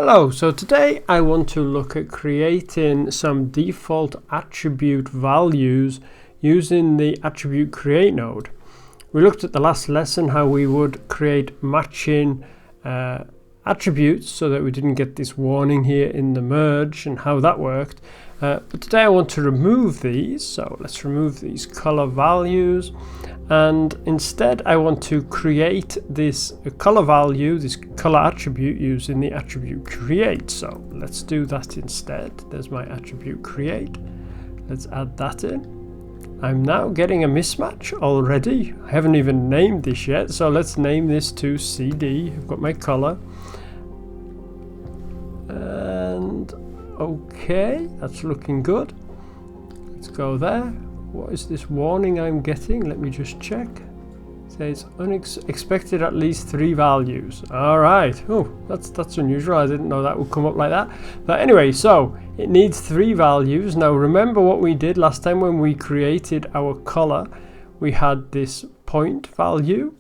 Hello, so today I want to look at creating some default attribute values using the attribute create node. We looked at the last lesson how we would create matching attributes so that we didn't get this warning here in the merge and how that worked. But today I want to remove these, so let's remove these color values, and instead I want to create this color value, this color attribute using the attribute create. So let's do that instead. There's my attribute create. Let's add that in. I'm now getting a mismatch already. I haven't even named this yet, so let's name this to CD. I've got my color. And okay, that's looking good. Let's go there. What is this warning I'm getting? Let me just check. It says unexpected at least 3 values. All right. Oh, that's unusual. I didn't know that would come up like that. But anyway, so it needs 3 values. Now remember what we did last time when we created our color. We had this point value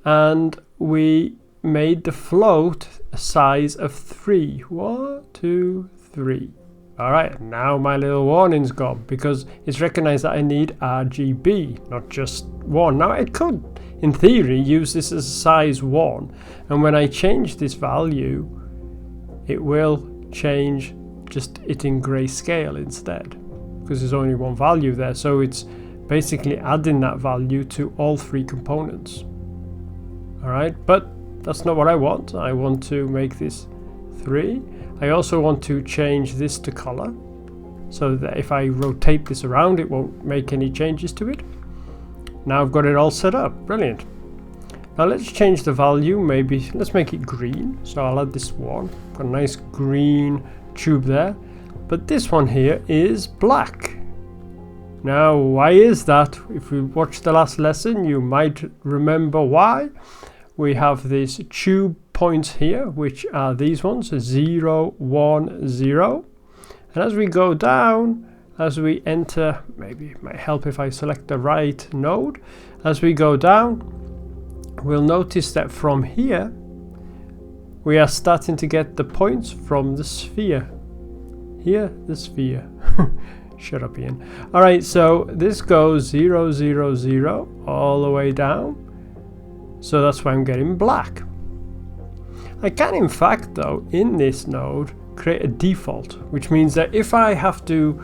and we made the float a size of 3. 1, 2, 3. All right, now my little warning's gone because it's recognized that I need RGB, not just 1. Now I could, in theory, use this as size 1, and when I change this value, it will change just it in grayscale instead, because there's only 1 value there. So it's basically adding that value to all 3 components. All right, but that's not what I want. I want to make this 3. I also want to change this to color so that if I rotate this around it won't make any changes to it. Now I've got it all set up. Brilliant. Now let's change the value. Maybe let's make it green. So I'll add this one. Got a nice green tube there. But this one here is black. Now why is that? If you watched the last lesson you might remember why. We have this tube points here, which are these ones, 0, 1, 0. And as we go down, as we enter, maybe it might help if I select the right node. As we go down, we'll notice that from here, we are starting to get the points from the sphere. Here, the sphere. Shut up, Ian. All right, so this goes 0, 0, 0, all the way down. So that's why I'm getting black. I can in fact though in this node create a default, which means that if the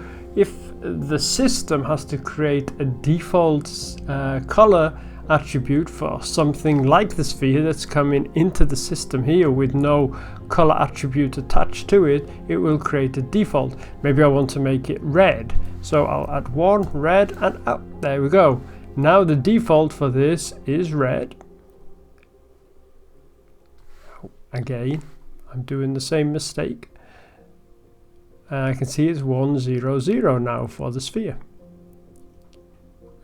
system has to create a default color attribute for something like the sphere that's coming into the system here with no color attribute attached to it, it will create a default. Maybe I want to make it red, so I'll add 1 red and oh, there we go. Now the default for this is red. Again, I'm doing the same mistake. I can see it's 1, 0, 0 now for the sphere.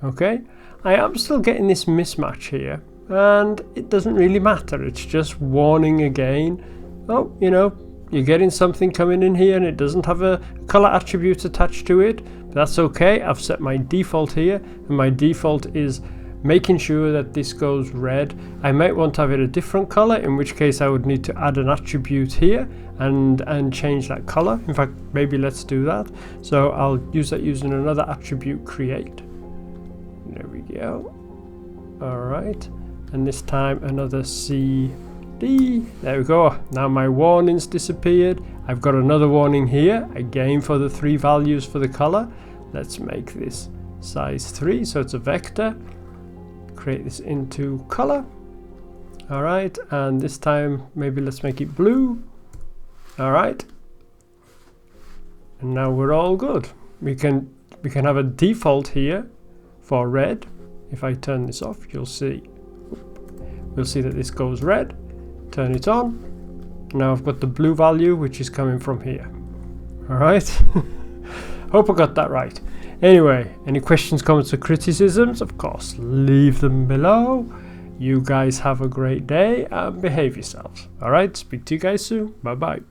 Okay, I am still getting this mismatch here, and it doesn't really matter. It's just warning again. Oh, you know, you're getting something coming in here and it doesn't have a color attribute attached to it. But that's okay. I've set my default here, and my default is making sure that this goes red. I might want to have it a different color, in which case I would need to add an attribute here and change that color. In fact, maybe let's do that. So I'll use that using another attribute create. There we go. All right, and this time another CD. There we go. Now my warning's disappeared. I've got another warning here again for the 3 values for the color. Let's make this size 3 so it's a vector. Create this into color. All right, and this time maybe let's make it blue. All right, and now we're all good. We can have a default here for red. If I turn this off, we'll see that this goes red. Turn it on. Now I've got the blue value, which is coming from here. All right. Hope I got that right. Anyway, any questions, comments or criticisms, of course, leave them below. You guys have a great day and behave yourselves. All right, speak to you guys soon. Bye-bye.